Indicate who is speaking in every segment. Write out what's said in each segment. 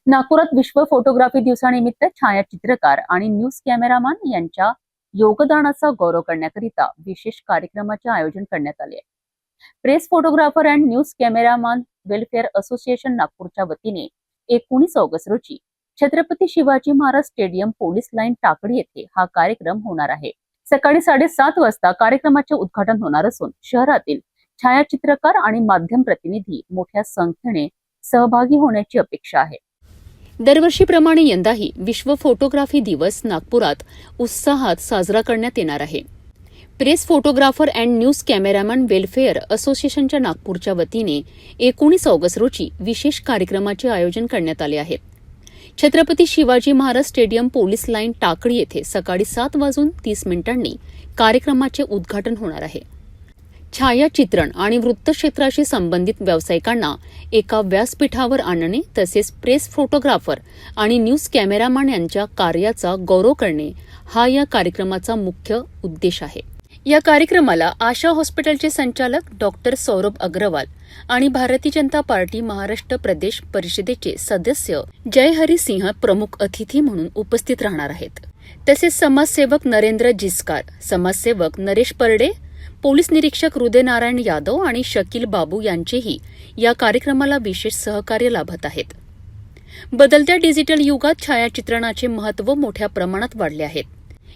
Speaker 1: नागपुरात विश्व फोटोग्राफी दिवसानिमित्त छायाचित्रकार आणि न्यूज कॅमेरामॅन यांच्या योगदानाचा गौरव करण्याकरिता विशेष कार्यक्रमाचे आयोजन करण्यात आले आहे. Press photographer and news cameraman welfare association नागपूरच्या वतीने 19 ऑगस्ट रोजी Chhatrapati Shivaji Maharaj stadium police line Takli येथे हा कार्यक्रम होणार आहे. सकाळी 7:30 वाजता कार्यक्रमाचे उद्घाटन होणार असून शहरातील छायाचित्रकार आणि माध्यम प्रतिनिधी मोठ्या संख्येने सहभागी होण्याची अपेक्षा आहे. दरवर्षीप्रमाणे यंदाही विश्व फोटोग्राफी दिवस नागपुरात उत्साहात साजरा करण्यात येणार आहे. Press photographer and news cameraman welfare असोसिएशनच्या नागपूरच्या वतीने 19 ऑगस्ट रोजी विशेष कार्यक्रमाचे आयोजन करण्यात आले आहे. Chhatrapati Shivaji Maharaj stadium police line Takli येथे सकाळी 7:30 कार्यक्रमाचे उद्घाटन होणार आहे. छायाचित्रण आणि वृत्त क्षेत्राशी संबंधित व्यावसायिकांना एका व्यासपीठावर आणणे तसेच प्रेस फोटोग्राफर आणि न्यूज कॅमेरामॅन यांच्या कार्याचा गौरव करणे हा या कार्यक्रमाचा मुख्य उद्देश आहे. या कार्यक्रमाला आशा हॉस्पिटलचे संचालक डॉक्टर सौरभ अग्रवाल आणि भारतीय जनता पार्टी महाराष्ट्र प्रदेश परिषदेचे सदस्य जयहरी सिंह प्रमुख अतिथी म्हणून उपस्थित राहणार आहेत. तसेच समाजसेवक नरेंद्र जिस्कार, समाजसेवक नरेश परडे, पोलीस निरीक्षक हृदयनारायण यादव आणि शकील बाबू यांचेही या कार्यक्रमाला विशेष सहकार्य लाभत आहेत. बदलत्या डिजिटल युगात छायाचित्रणाचे महत्त्व मोठ्या प्रमाणात वाढले आहे.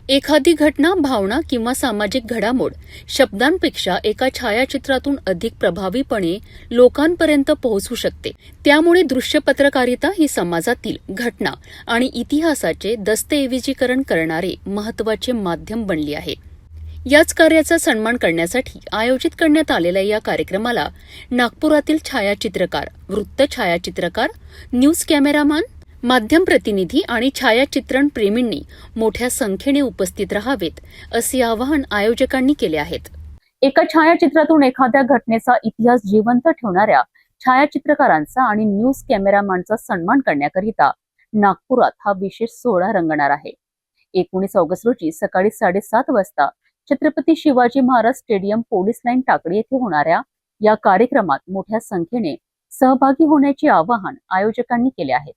Speaker 1: एखादी घटना, भावना किंवा सामाजिक घडामोड शब्दांपेक्षा एका छायाचित्रातून अधिक प्रभावीपणे लोकांपर्यंत पोहोचू शकते. त्यामुळे दृश्य पत्रकारिता ही समाजातील घटना आणि इतिहासाचे दस्तऐवजीकरण करणारे महत्त्वाचे माध्यम बनले आहे. याच कार्याचा सन्मान करण्यासाठी आयोजित करण्यात आलेल्या या कार्यक्रमाला नागपुरातील छायाचित्रकार, वृत्त छायाचित्रकार, न्यूज कॅमेरामॅन, माध्यम प्रतिनिधी आणि छायाचित्रण प्रेमींनी मोठ्या संख्येने उपस्थित राहावेत असे आवाहन आयोजकांनी केले आहेत. एका छायाचित्रातून एखाद्या घटनेचा इतिहास जिवंत ठेवणाऱ्या छायाचित्रकारांचा आणि न्यूज कॅमेरामॅनचा सन्मान करण्याकरिता नागपुरात हा विशेष सोहळा रंगणार आहे. 19 ऑगस्ट रोजी सकाळी 7:30 वाजता Chhatrapati Shivaji Maharaj stadium police line Takli येथे होणाऱ्या या कार्यक्रमात मोठ्या संख्येने सहभागी होण्याचे आवाहन आयोजकांनी केले आहे.